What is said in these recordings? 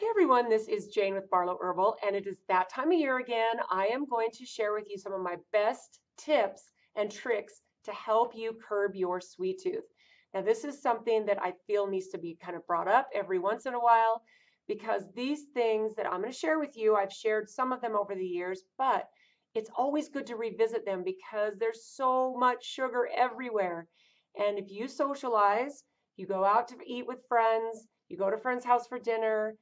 Hey everyone, this is Jane with Barlow Herbal, and it is that time of year again. I am going to share with you some of my best tips and tricks to help you curb your sweet tooth. Now, this is something that I feel needs to be kind of brought up every once in a while because these things that I'm going to share with you, I've shared some of them over the years, but it's always good to revisit them because there's so much sugar everywhere. And if you socialize, you go out to eat with friends, you go to a friend's house for dinner,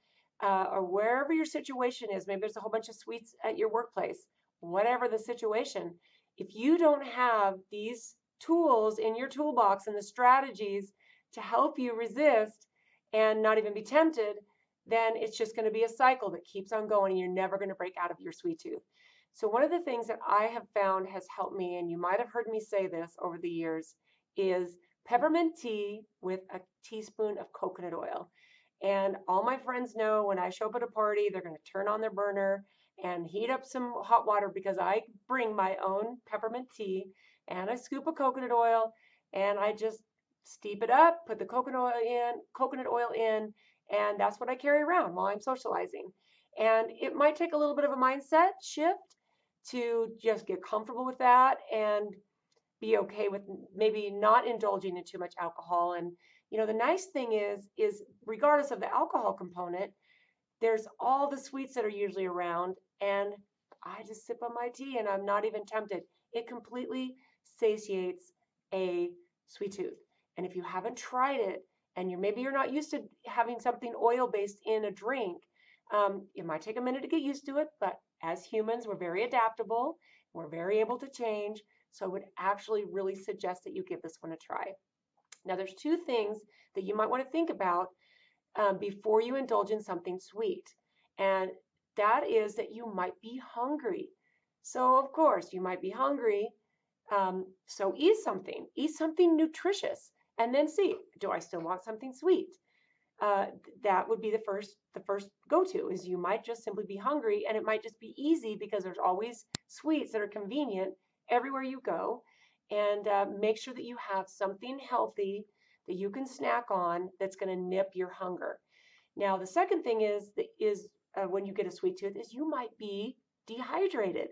or wherever your situation is, maybe there's a whole bunch of sweets at your workplace, whatever the situation, if you don't have these tools in your toolbox and the strategies to help you resist and not even be tempted, then it's just going to be a cycle that keeps on going and you're never going to break out of your sweet tooth. So, one of the things that I have found has helped me, and you might have heard me say this over the years, is peppermint tea with a teaspoon of coconut oil. And all my friends know when I show up at a party, they're going to turn on their burner and heat up some hot water because I bring my own peppermint tea and a scoop of coconut oil and I just steep it up, put the coconut oil in, and that's what I carry around while I'm socializing. And it might take a little bit of a mindset shift to just get comfortable with that and be okay with maybe not indulging in too much alcohol. And the nice thing is regardless of the alcohol component, there's all the sweets that are usually around, and I just sip on my tea and I'm not even tempted. It completely satiates a sweet tooth. And if you haven't tried it, and you're not used to having something oil based in a drink, it might take a minute to get used to it, but as humans, we're very adaptable. We're very able to change. So I would actually really suggest that you give this one a try. Now, there's two things that you might want to think about before you indulge in something sweet. And that is that you might be hungry. So, of course, you might be hungry. So, eat something nutritious, and then see, do I still want something sweet? uh, that would be the first go-to is you might just simply be hungry and it might just be easy because there's always sweets that are convenient everywhere you go, and make sure that you have something healthy that you can snack on that's going to nip your hunger. Now the second thing is when you get a sweet tooth is you might be dehydrated.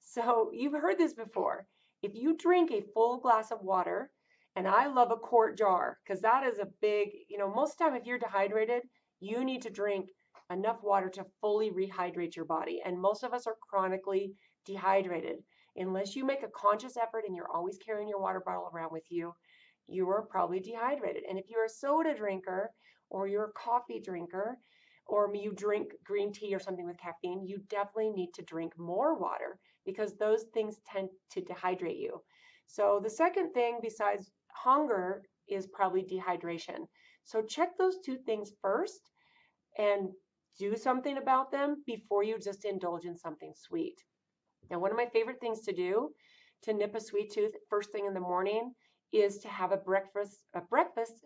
So you've heard this before. If you drink a full glass of water, and I love a quart jar because that is a big, most of the time if you're dehydrated, you need to drink enough water to fully rehydrate your body. And most of us are chronically dehydrated. Unless you make a conscious effort and you're always carrying your water bottle around with you are probably dehydrated. And if you're a soda drinker or you're a coffee drinker, or you drink green tea or something with caffeine, you definitely need to drink more water because those things tend to dehydrate you. So the second thing besides hunger is probably dehydration. So check those two things first and do something about them before you just indulge in something sweet. Now, one of my favorite things to do to nip a sweet tooth first thing in the morning is to have a breakfast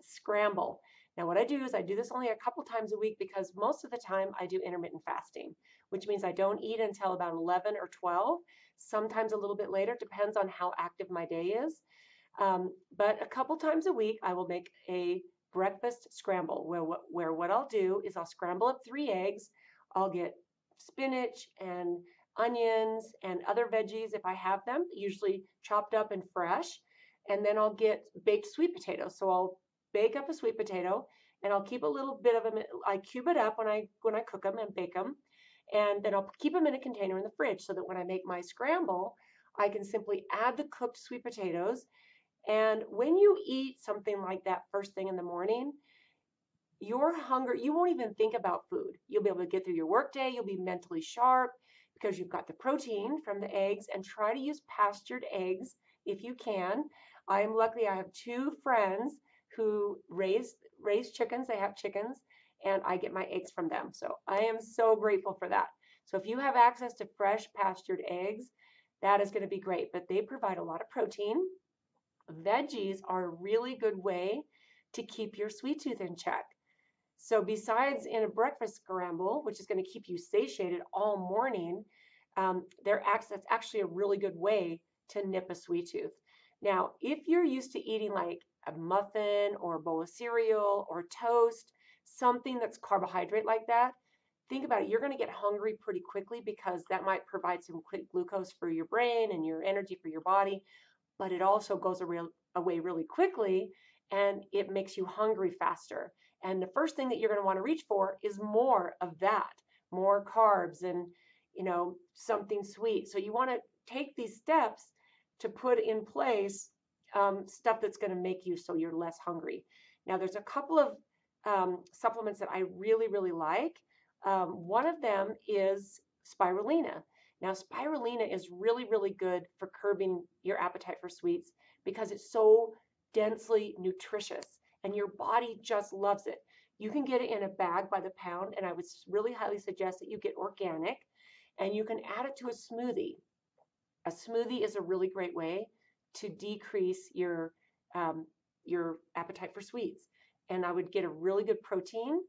scramble. Now, what I do is I do this only a couple times a week because most of the time I do intermittent fasting, which means I don't eat until about 11 or 12, sometimes a little bit later, depends on how active my day is. But a couple times a week, I will make a breakfast scramble where what I'll do is I'll scramble up 3 eggs. I'll get spinach and onions and other veggies if I have them, usually chopped up and fresh. And then I'll get baked sweet potatoes. So I'll bake up a sweet potato and I'll keep a little bit of them. I cube it up when I cook them and bake them. And then I'll keep them in a container in the fridge so that when I make my scramble, I can simply add the cooked sweet potatoes. And when you eat something like that first thing in the morning, your hunger, you won't even think about food. You'll be able to get through your workday. You'll be mentally sharp because you've got the protein from the eggs, and try to use pastured eggs if you can. I'm lucky I have two friends who raise chickens. They have chickens and I get my eggs from them. So I am so grateful for that. So if you have access to fresh pastured eggs, that is going to be great, but they provide a lot of protein. Veggies are a really good way to keep your sweet tooth in check. So besides in a breakfast scramble, which is going to keep you satiated all morning, that's actually a really good way to nip a sweet tooth. Now, if you're used to eating like a muffin or a bowl of cereal or toast, something that's carbohydrate like that, think about it, you're going to get hungry pretty quickly because that might provide some quick glucose for your brain and your energy for your body, but it also goes away really quickly and it makes you hungry faster. And the first thing that you're going to want to reach for is more of that, more carbs and, something sweet. So you want to take these steps to put in place stuff that's going to make you so you're less hungry. Now, there's a couple of supplements that I really, really like. One of them is spirulina. Now, spirulina is really, really good for curbing your appetite for sweets because it's so densely nutritious and your body just loves it. You can get it in a bag by the pound, and I would really highly suggest that you get organic and you can add it to a smoothie. A smoothie is a really great way to decrease your appetite for sweets. And I would get a really good protein,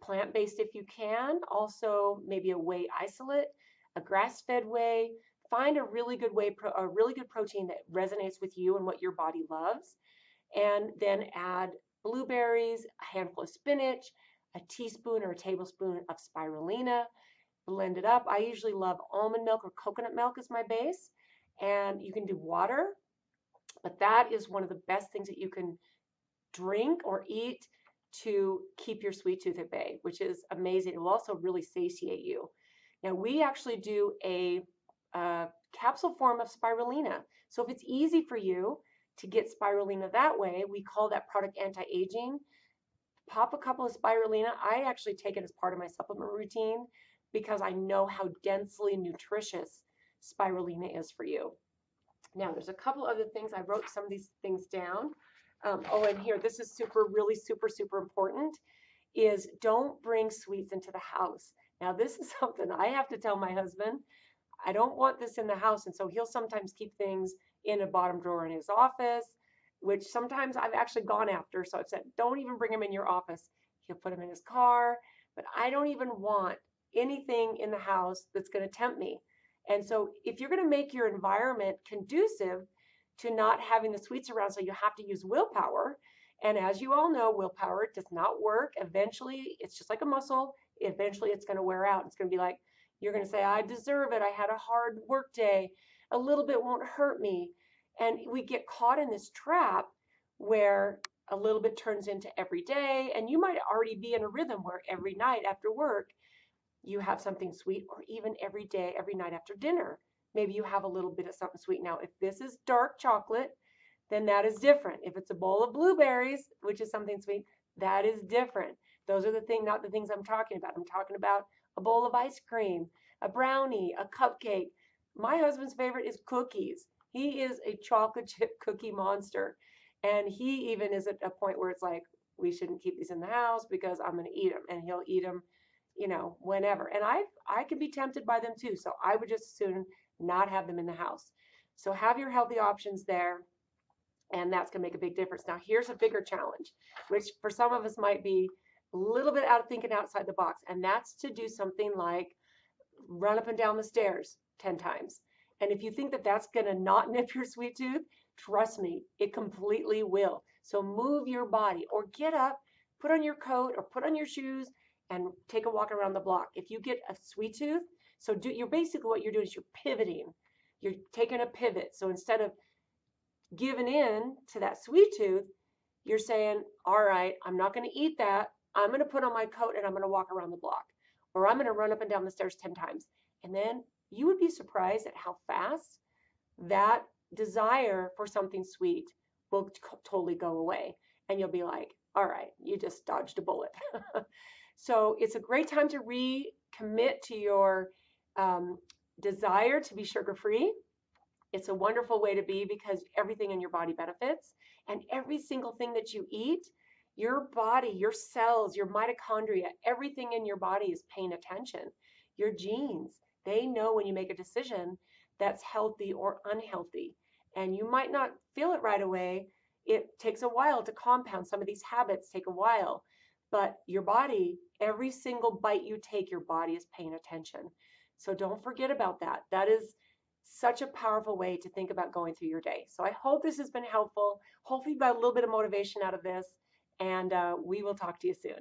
plant-based if you can, also maybe a whey isolate, a grass-fed whey. Find a really good whey, a really good protein that resonates with you and what your body loves, and then add blueberries, a handful of spinach, a teaspoon or a tablespoon of spirulina. Blend it up. I usually love almond milk or coconut milk as my base, and you can do water, but that is one of the best things that you can drink or eat to keep your sweet tooth at bay, which is amazing. It will also really satiate you. Now, we actually do a capsule form of spirulina. So if it's easy for you to get spirulina that way, we call that product anti-aging. Pop a couple of spirulina. I actually take it as part of my supplement routine because I know how densely nutritious spirulina is for you. Now, there's a couple other things. I wrote some of these things down. And here, this is really super, super important, is don't bring sweets into the house. Now, this is something I have to tell my husband. I don't want this in the house. And so he'll sometimes keep things in a bottom drawer in his office, which sometimes I've actually gone after. So I've said, don't even bring them in your office. He'll put them in his car. But I don't even want anything in the house that's going to tempt me. And so if you're going to make your environment conducive to not having the sweets around, so you have to use willpower. And as you all know, willpower does not work. Eventually, it's just like a muscle. Eventually, it's going to wear out. It's going to be like, you're going to say, I deserve it. I had a hard work day. A little bit won't hurt me. And we get caught in this trap where a little bit turns into every day. And you might already be in a rhythm where every night after work, you have something sweet, or even every day, every night after dinner. Maybe you have a little bit of something sweet. Now, if this is dark chocolate, then that is different. If it's a bowl of blueberries, which is something sweet, that is different. Those are not the things I'm talking about. I'm talking about a bowl of ice cream, a brownie, a cupcake. My husband's favorite is cookies. He is a chocolate chip cookie monster. And he even is at a point where it's like, we shouldn't keep these in the house because I'm going to eat them. And he'll eat them, whenever. And I can be tempted by them too. So I would just as soon not have them in the house. So have your healthy options there, and that's going to make a big difference. Now, here's a bigger challenge, which for some of us might be a little bit out of thinking outside the box, and that's to do something like run up and down the stairs 10 times. And if you think that that's going to not nip your sweet tooth, trust me, it completely will. So move your body or get up, put on your coat or put on your shoes and take a walk around the block. If you get a sweet tooth, you're basically what you're doing is you're pivoting. You're taking a pivot. So instead of giving in to that sweet tooth, you're saying, all right, I'm not going to eat that. I'm going to put on my coat and I'm going to walk around the block. Or I'm going to run up and down the stairs 10 times. And then you would be surprised at how fast that desire for something sweet will totally go away. And you'll be like, all right, you just dodged a bullet. So it's a great time to recommit to your desire to be sugar-free. It's a wonderful way to be because everything in your body benefits. And every single thing that you eat, your body, your cells, your mitochondria, everything in your body is paying attention. Your genes, they know when you make a decision that's healthy or unhealthy. And you might not feel it right away. It takes a while to compound. Some of these habits take a while. But your body, every single bite you take, your body is paying attention. So don't forget about that. That is such a powerful way to think about going through your day. So I hope this has been helpful. Hopefully you got a little bit of motivation out of this, and we will talk to you soon.